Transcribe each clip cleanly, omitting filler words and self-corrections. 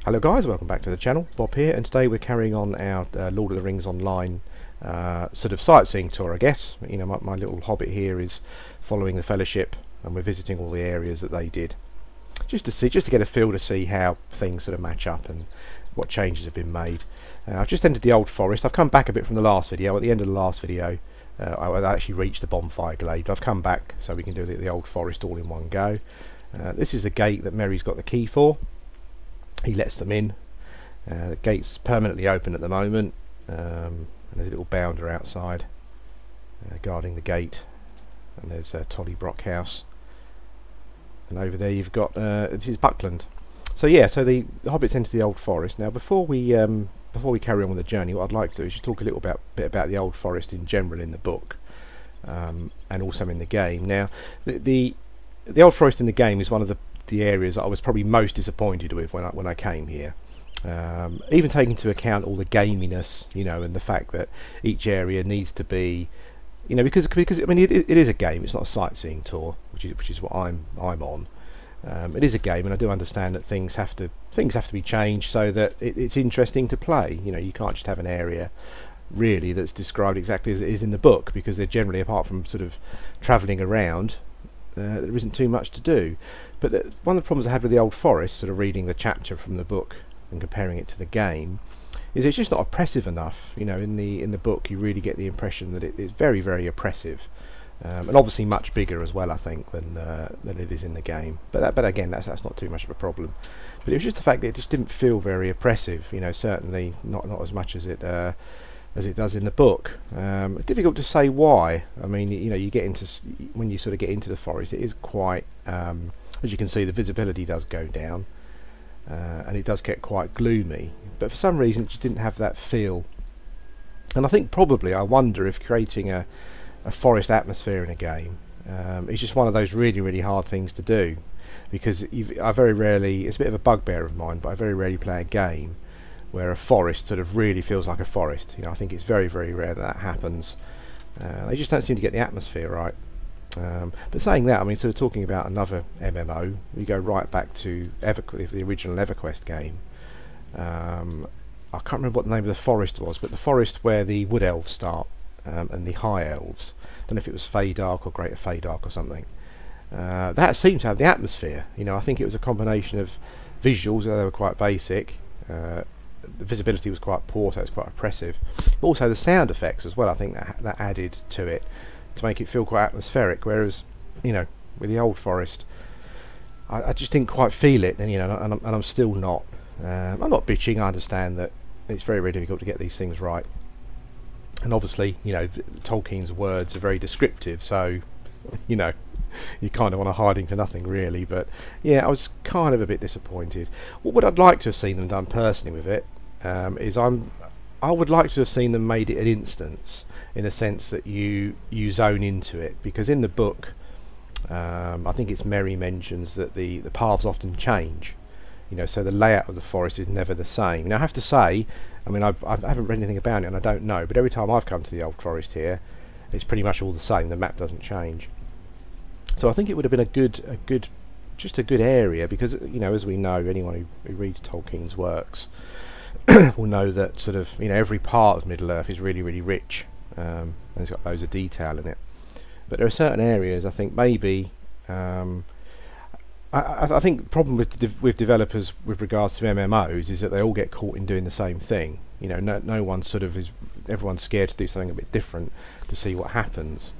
Hello guys, welcome back to the channel. Bob here, and today we're carrying on our Lord of the Rings Online sort of sightseeing tour, I guess. You know, my little hobbit here is following the Fellowship, and we're visiting all the areas that they did, just to get a feel to see how things sort of match up and what changes have been made. I've just entered the Old Forest. I've come back a bit from the last video. At the end of the last video, I actually reached the Bonfire Glade, but I've come back so we can do the Old Forest all in one go. This is the gate that Merry's got the key for. He lets them in. The gate's permanently open at the moment, and there's a little bounder outside guarding the gate, and there's Tolly Brockhouse, and over there you've got this is Buckland. So yeah, so the hobbits enter the Old Forest. Now before we carry on with the journey, what I'd like to do is just talk a little bit about the Old Forest in general in the book, and also in the game. Now the Old Forest in the game is one of the areas I was probably most disappointed with when I came here. Even taking into account all the gaminess, you know, and the fact that each area needs to be, you know, because I mean it is a game. It's not a sightseeing tour, which is what I'm on. It is a game, and I do understand that things have to be changed so that it's interesting to play. You know, you can't just have an area really that's described exactly as it is in the book, because they're generally, apart from sort of travelling around, there isn't too much to do. But one of the problems I had with the Old Forest, sort of reading the chapter from the book and comparing it to the game, is it's just not oppressive enough. You know, in the book you really get the impression that it is very, very oppressive, and obviously much bigger as well, I think, than it is in the game. But again, that's not too much of a problem. But it was just the fact that it just didn't feel very oppressive. You know, certainly not as much as it does in the book. Difficult to say why. I mean, you know, when you sort of get into the forest, it is quite, as you can see, the visibility does go down, and it does get quite gloomy. But for some reason, it just didn't have that feel. And I think probably, I wonder if creating a forest atmosphere in a game is just one of those really, really hard things to do, because I very rarely, it's a bit of a bugbear of mine, but I very rarely play a game where a forest sort of really feels like a forest. You know, I think it's very, very rare that happens. They just don't seem to get the atmosphere right. But saying that, I mean, sort of talking about another MMO, we go right back to the original EverQuest game. I can't remember what the name of the forest was, but the forest where the Wood Elves start, and the High Elves. I don't know if it was Feydark or Greater Feydark or something. That seemed to have the atmosphere. You know, I think it was a combination of visuals, though they were quite basic. The visibility was quite poor, so it's quite oppressive. But also the sound effects as well, I think that added to it to make it feel quite atmospheric. Whereas, you know, with the Old Forest, I just didn't quite feel it, and you know, and I'm still not. I'm not bitching. I understand that it's very, very difficult to get these things right, and obviously, you know, Tolkien's words are very descriptive, so you know, you kind of want to hiding for nothing really. But yeah, I was kind of a bit disappointed. What I'd like to have seen them done personally with it is I would like to have seen them made it an instance, in a sense that you zone into it, because in the book I think it's Merry mentions that the paths often change, you know, so the layout of the forest is never the same. Now I have to say, I mean, I haven't read anything about it and I don't know, but every time I've come to the Old Forest here, it's pretty much all the same. The map doesn't change. So I think it would have been just a good area, because, you know, as we know, anyone who reads Tolkien's works will know that sort of, you know, every part of Middle Earth is really, really rich, and it's got loads of detail in it. But there are certain areas, I think maybe, I think the problem with developers with regards to MMOs is that they all get caught in doing the same thing. You know, no one sort of is. Everyone's scared to do something a bit different to see what happens.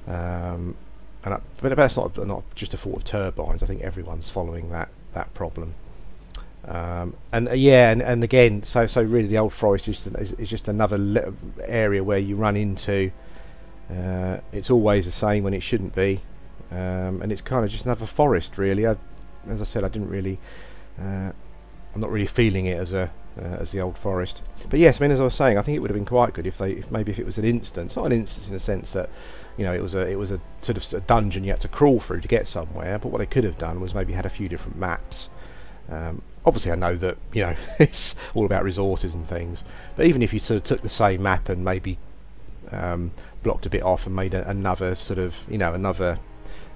But that's not just a fault of turbines. I think everyone's following that problem. And again, so really the Old Forest is just another area where you run into. It's always the same when it shouldn't be, and it's kind of just another forest, really. As I said, I didn't really. I'm not really feeling it as the Old Forest. But yes, I mean, as I was saying, I think it would have been quite good if maybe if it was an instance, not an instance in the sense that, you know, it was a sort of a dungeon you had to crawl through to get somewhere. But what they could have done was maybe had a few different maps. Obviously, I know that, you know, it's all about resources and things. But even if you sort of took the same map and maybe blocked a bit off and made another sort of, you know, another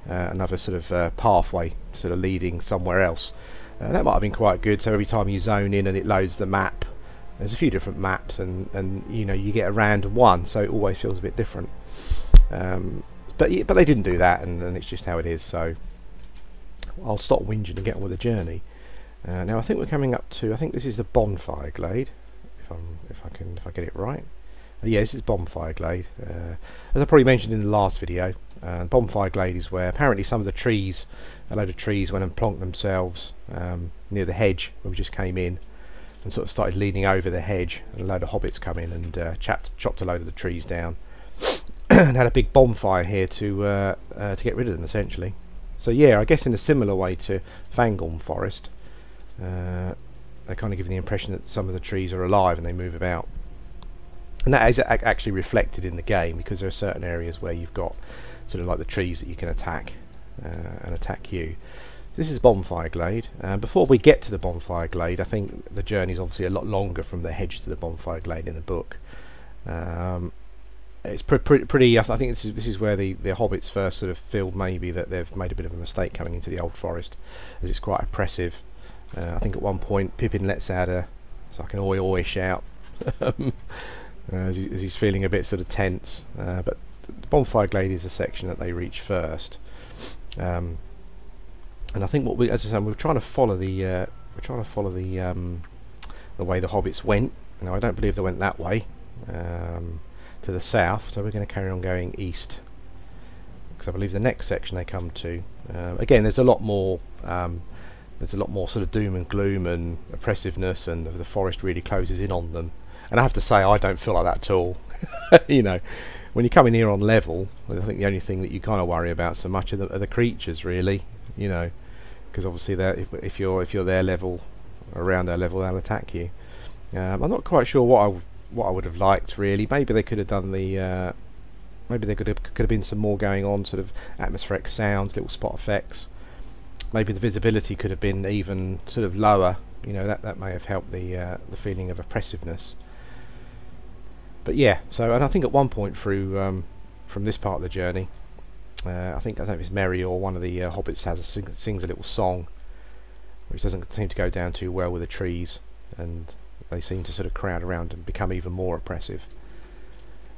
another sort of pathway sort of leading somewhere else. That might have been quite good. So every time you zone in and it loads the map, there's a few different maps, and you know, you get a random one, so it always feels a bit different. But they didn't do that, and it's just how it is. So I'll stop whinging and get on with the journey. Now I think we're coming up to, I think this is the Bonfire Glade, if I get it right. Yeah, this is Bonfire Glade. As I probably mentioned in the last video, Bonfire Glade is where apparently some of the trees, a load of trees, went and plonked themselves near the hedge where we just came in, and sort of started leaning over the hedge, and a load of hobbits come in and chopped a load of the trees down and had a big bonfire here to get rid of them, essentially. So yeah, I guess in a similar way to Fangorn Forest, they kind of give the impression that some of the trees are alive and they move about, and that is actually reflected in the game, because there are certain areas where you've got sort of like the trees that you can attack and attack you. This is Bonfire Glade. Before we get to the Bonfire Glade, I think the journey is obviously a lot longer from the hedge to the Bonfire Glade in the book. It's pretty. I think this is where the hobbits first sort of feel maybe that they've made a bit of a mistake coming into the old forest, as it's quite oppressive. I think at one point Pippin lets out it's like an oi oi shout as he's feeling a bit sort of tense. But the Bonfire Glade is a section that they reach first. And I think what as I said, we're trying to follow the way the hobbits went. Now I don't believe they went that way to the south, so we're going to carry on going east, because I believe the next section they come to, again, there's a lot more sort of doom and gloom and oppressiveness, and the forest really closes in on them. And I have to say, I don't feel like that at all. You know, when you come in here on level, I think the only thing that you kind of worry about so much are the creatures, really. You know, because obviously if you're their level, around their level, they'll attack you. I'm not quite sure what I would have liked, really. Maybe they could have done the maybe there could have been some more going on, sort of atmospheric sounds, little spot effects. Maybe the visibility could have been even sort of lower. You know, that may have helped the feeling of oppressiveness. But yeah, so, and I think at one point through from this part of the journey, I don't know if it's Merry or one of the hobbits sings a little song, which doesn't seem to go down too well with the trees, and they seem to sort of crowd around and become even more oppressive.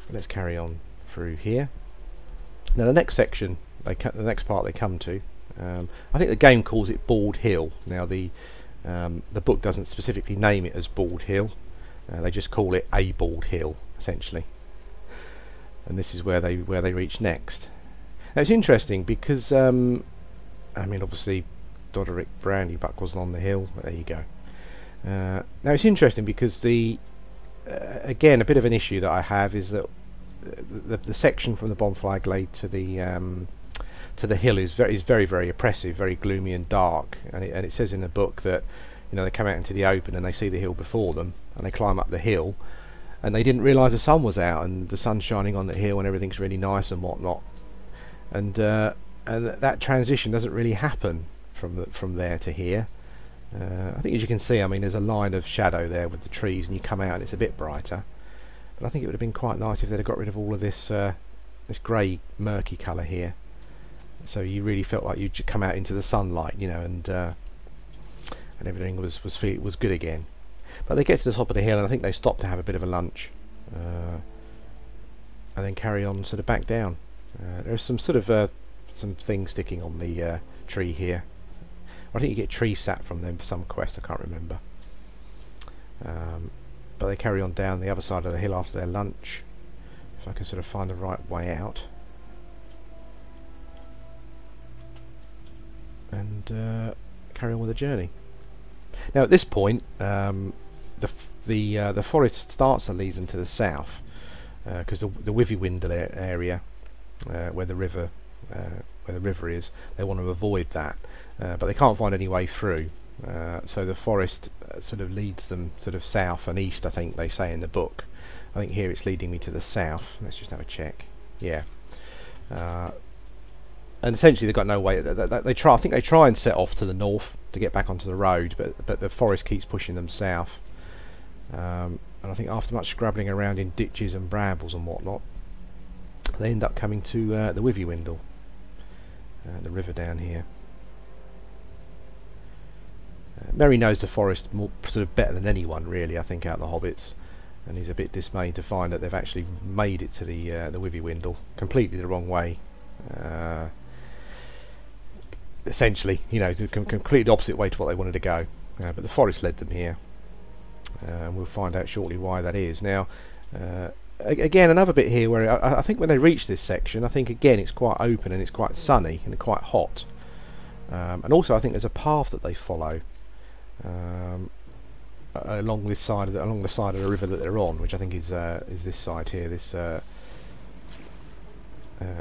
But let's carry on through here. Now the next section, the next part they come to, I think the game calls it Bald Hill. Now the book doesn't specifically name it as Bald Hill. They just call it a Bald Hill, essentially. And this is where they reach next. Now it's interesting because I mean, obviously Doderic Brandybuck wasn't on the hill, but there you go. Now it's interesting because again, a bit of an issue that I have is that the section from the Bonfire Glade to the hill is very, very oppressive, very gloomy and dark, and it says in the book that, you know, they come out into the open and they see the hill before them, and they climb up the hill, and they didn't realise the sun was out and the sun's shining on the hill and everything's really nice and whatnot, and that transition doesn't really happen from there to here. I think, as you can see, I mean, there's a line of shadow there with the trees, and you come out and it's a bit brighter. But I think it would have been quite nice if they'd have got rid of all of this this grey, murky colour here, so you really felt like you'd come out into the sunlight, you know, and everything was good again. But they get to the top of the hill, and I think they stop to have a bit of a lunch, and then carry on sort of back down. There's some sort of some things sticking on the tree here. I think you get tree sap from them for some quest, I can't remember. But they carry on down the other side of the hill after their lunch, if I can sort of find the right way out. And carry on with the journey. Now at this point, the forest starts and leads them to the south, because the Withywindle area, where the river is, they want to avoid that, but they can't find any way through. So the forest sort of leads them sort of south and east, I think they say in the book. I think here it's leading me to the south. Let's just have a check. Yeah. And essentially they've got no way. I think they try and set off to the north to get back onto the road, but the forest keeps pushing them south. And I think after much scrabbling around in ditches and brambles and whatnot, they end up coming to the Withywindle. the river down here. Merry knows the forest more, sort of better than anyone, really, I think, out of the hobbits, and he's a bit dismayed to find that they've actually made it to the Withywindle completely the wrong way. Essentially, you know, the completely opposite way to what they wanted to go, but the forest led them here, and we'll find out shortly why that is. Now, again, another bit here where I think when they reach this section, I think again it's quite open and it's quite sunny and quite hot, and also I think there's a path that they follow along this side of along the side of the river that they're on, which I think is this side here, this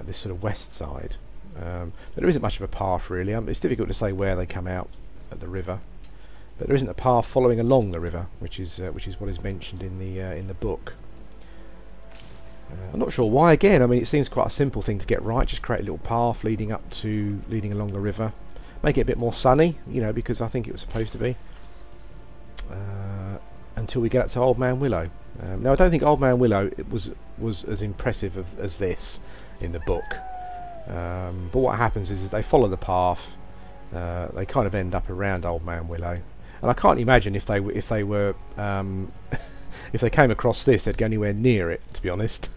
this sort of west side. But there isn't much of a path really. It's difficult to say where they come out at the river, but there isn't a path following along the river, which is what is mentioned in the book. I'm not sure why. Again, I mean, it seems quite a simple thing to get right. Just create a little path leading along the river, make it a bit more sunny, you know, because I think it was supposed to be. Until we get up to Old Man Willow. Now, I don't think Old Man Willow was as impressive as this in the book. But what happens is they follow the path. They kind of end up around Old Man Willow, and I can't imagine if they were if they came across this, they'd go anywhere near it. To be honest,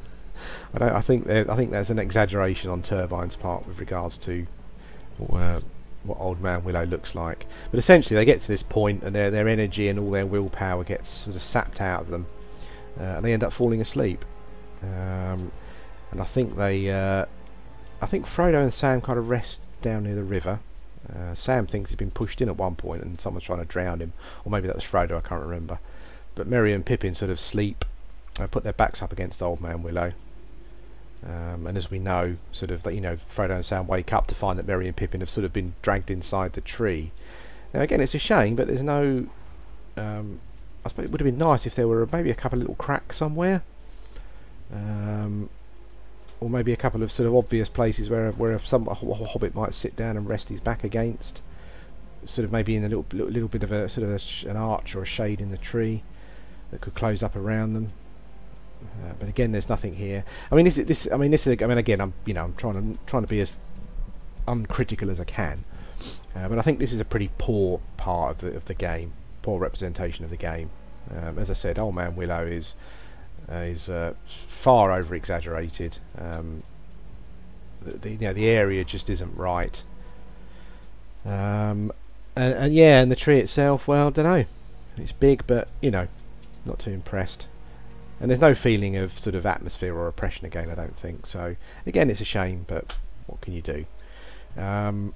I think there's an exaggeration on Turbine's part with regards to what Old Man Willow looks like. But essentially, they get to this point, and their energy and all their willpower gets sort of sapped out of them, and they end up falling asleep. And I think I think Frodo and Sam kind of rest down near the river. Sam thinks he's been pushed in at one point and someone's trying to drown him, or maybe that was Frodo, I can't remember. But Merry and Pippin sort of sleep, put their backs up against Old Man Willow, and as we know, sort of, you know, Frodo and Sam wake up to find that Merry and Pippin have sort of been dragged inside the tree. Now again, it's a shame, but there's no I suppose it would have been nice if there were maybe a couple of little cracks somewhere, or maybe a couple of sort of obvious places where a hobbit might sit down and rest his back against, sort of maybe in a little bit of a sort of an arch or a shade in the tree that could close up around them. But again, there's nothing here. I mean, again, I'm trying to be as uncritical as I can, but I think this is a pretty poor part of the game, poor representation of the game. As I said, Old Man Willow is far over exaggerated. The area just isn't right, and yeah, and the tree itself, well, I don't know, it's big, but you know, not too impressed. And there's no feeling of sort of atmosphere or oppression again, I don't think. So again, it's a shame, but what can you do? And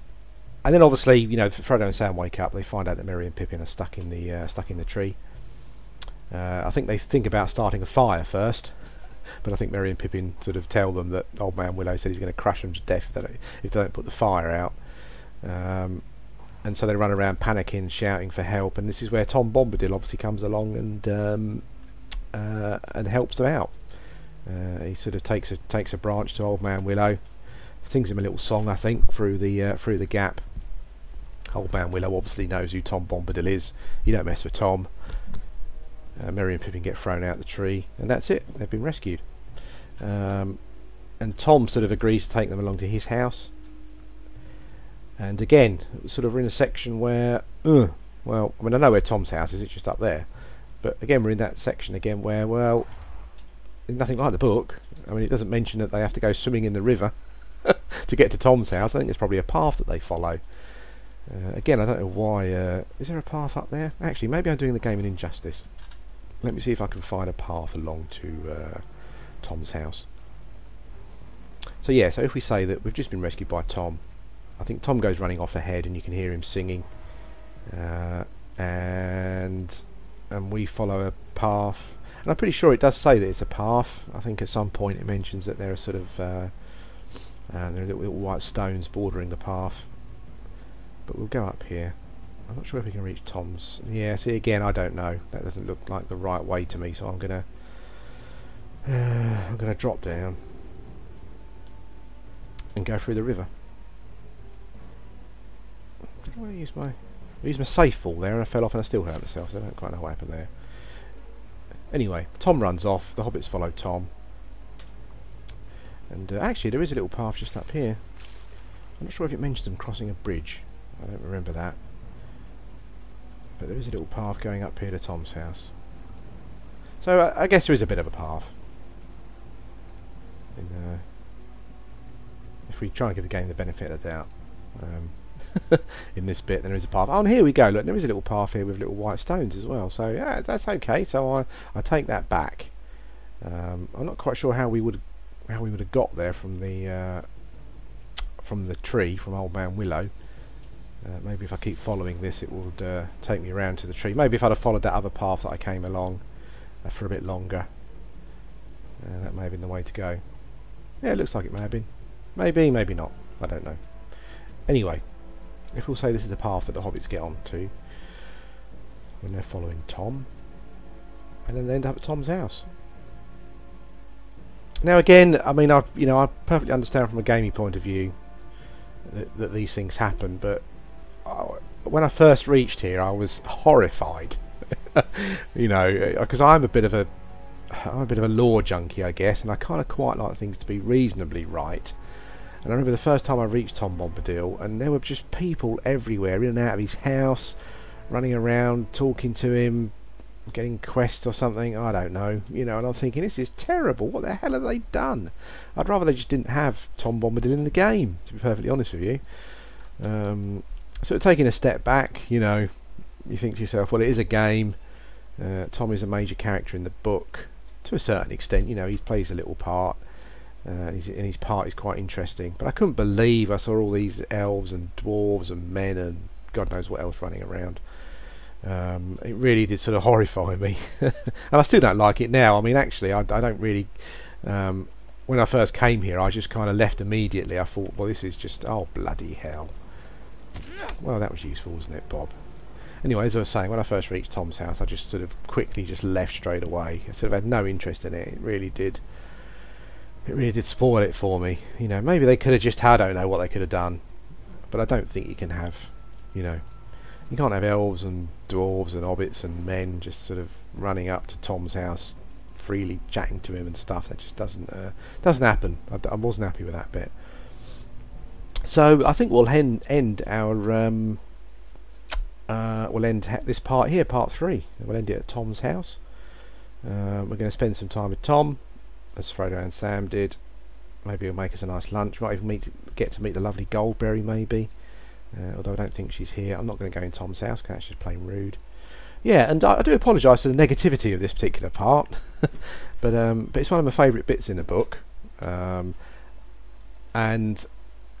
then obviously, you know, Frodo and Sam wake up. They find out that Merry and Pippin are stuck in the tree. I think they think about starting a fire first, but I think Merry and Pippin sort of tell them that Old Man Willow said he's going to crush them to death if they don't put the fire out. And so they run around panicking, shouting for help. And this is where Tom Bombadil obviously comes along and helps them out. He sort of takes a branch to Old Man Willow, sings him a little song, I think, through the gap. Old Man Willow obviously knows who Tom Bombadil is. You don't mess with Tom. Merry and Pippin get thrown out the tree, and that's it. They've been rescued. And Tom sort of agrees to take them along to his house. And again, sort of we're in a section where, well, I mean, I know where Tom's house is. It's just up there. But again, we're in that section again where, well, nothing like the book. I mean, it doesn't mention that they have to go swimming in the river to get to Tom's house. I think there's probably a path that they follow. Again, I don't know why. Is there a path up there? Actually, maybe I'm doing the game an injustice. Let me see if I can find a path along to Tom's house. So yeah, so if we say that we've just been rescued by Tom, I think Tom goes running off ahead and you can hear him singing. And we follow a path. And I'm pretty sure it does say that it's a path. I think at some point it mentions that there are sort of there are little white stones bordering the path. But we'll go up here. I'm not sure if we can reach Tom's. Yeah, see, again, I don't know. That doesn't look like the right way to me, so I'm gonna drop down and go through the river. Did I use my safe fall there and I fell off and I still hurt myself, so I don't quite know what happened there. Anyway, Tom runs off. The hobbits follow Tom. And actually, there is a little path just up here. I'm not sure if it mentions them crossing a bridge. I don't remember that. But there is a little path going up here to Tom's house. So I guess there is a bit of a path. If we try and give the game the benefit of the doubt. In this bit there is a path. Oh, and here we go. Look, there is a little path here with little white stones as well. So yeah, that's okay. So I take that back. I'm not quite sure how we would have got there from the tree, from Old Man Willow. Maybe if I keep following this, it would take me around to the tree. Maybe if I'd have followed that other path that I came along for a bit longer, that may have been the way to go. Yeah, it looks like it may have been. Maybe, maybe not. I don't know. Anyway, if we'll say this is the path that the hobbits get on to when they're following Tom, and then they end up at Tom's house. Now again, I mean, I perfectly understand from a gaming point of view that these things happen, but when I first reached here, I was horrified. Because I'm a bit of a lore junkie, I guess, and I kind of quite like things to be reasonably right. And I remember the first time I reached Tom Bombadil, and there were just people everywhere, in and out of his house, running around, talking to him, getting quests or something, I don't know, and I'm thinking, this is terrible, what the hell have they done? I'd rather they just didn't have Tom Bombadil in the game, to be perfectly honest with you. So taking a step back, you think to yourself, well, it is a game, Tom is a major character in the book, to a certain extent, he plays a little part, and his part is quite interesting, but I couldn't believe I saw all these elves and dwarves and men and God knows what else running around. It really did sort of horrify me. And I still don't like it now. I mean, actually, I don't really... when I first came here, I just kind of left immediately. I thought, well, this is just... oh, bloody hell. Well, that was useful, wasn't it, Bob? Anyway, as I was saying, when I first reached Tom's house, I just sort of quickly just left straight away. I sort of had no interest in it. It really did spoil it for me. Maybe they could have just... I don't know what they could have done. But I don't think you can have... You can't have elves and dwarves and hobbits and men just sort of running up to Tom's house, freely chatting to him and stuff. That just doesn't happen. I wasn't happy with that bit. So I think we'll end our this part here, part 3. We'll end it at Tom's house. We're going to spend some time with Tom, as Frodo and Sam did. Maybe he'll make us a nice lunch. Might even get to meet the lovely Goldberry, maybe. Although I don't think she's here. I'm not going to go in Tom's house because that's just plain rude. Yeah, and I do apologise for the negativity of this particular part, but it's one of my favourite bits in the book. And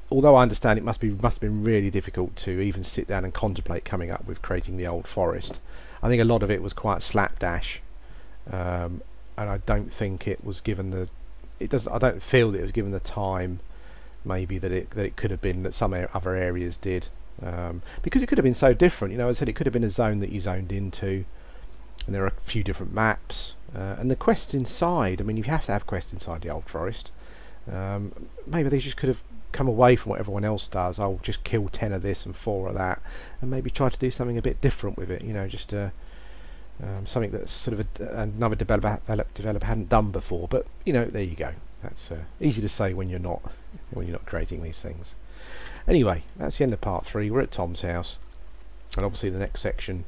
although I understand it must have been really difficult to even sit down and contemplate coming up with creating the Old Forest, I think a lot of it was quite slapdash, and I don't think it was given the... I don't feel that it was given the time maybe that it could have been, that some other areas did, because it could have been so different. As I said, it could have been a zone that you zoned into, and there are a few different maps, and the quests inside, I mean, you have to have quests inside the Old Forest. Maybe they just could have come away from what everyone else does. I'll just kill 10 of this and 4 of that, and maybe try to do something a bit different with it, just something that's sort of another developer hadn't done before. But there you go. That's easy to say when you're not creating these things. Anyway, that's the end of part 3. We're at Tom's house, and obviously the next section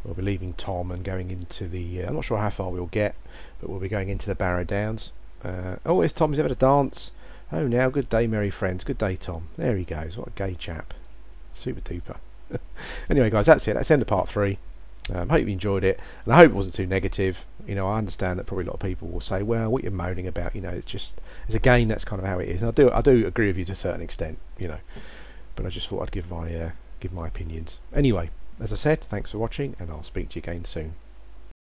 we'll be leaving Tom and going into the I'm not sure how far we'll get, but we'll be going into the Barrow Downs. Oh, it's Tom's ever to dance. Oh, now good day, merry friends. Good day, Tom. There he goes. What a gay chap. Super duper. Anyway, guys, that's it. That's the end of part 3. Hope you enjoyed it, and I hope it wasn't too negative. I understand that probably a lot of people will say, well, what you're moaning about, it's a game, that's kind of how it is. And I do agree with you to a certain extent, but I just thought I'd give my opinions. Anyway, as I said, thanks for watching, and I'll speak to you again soon.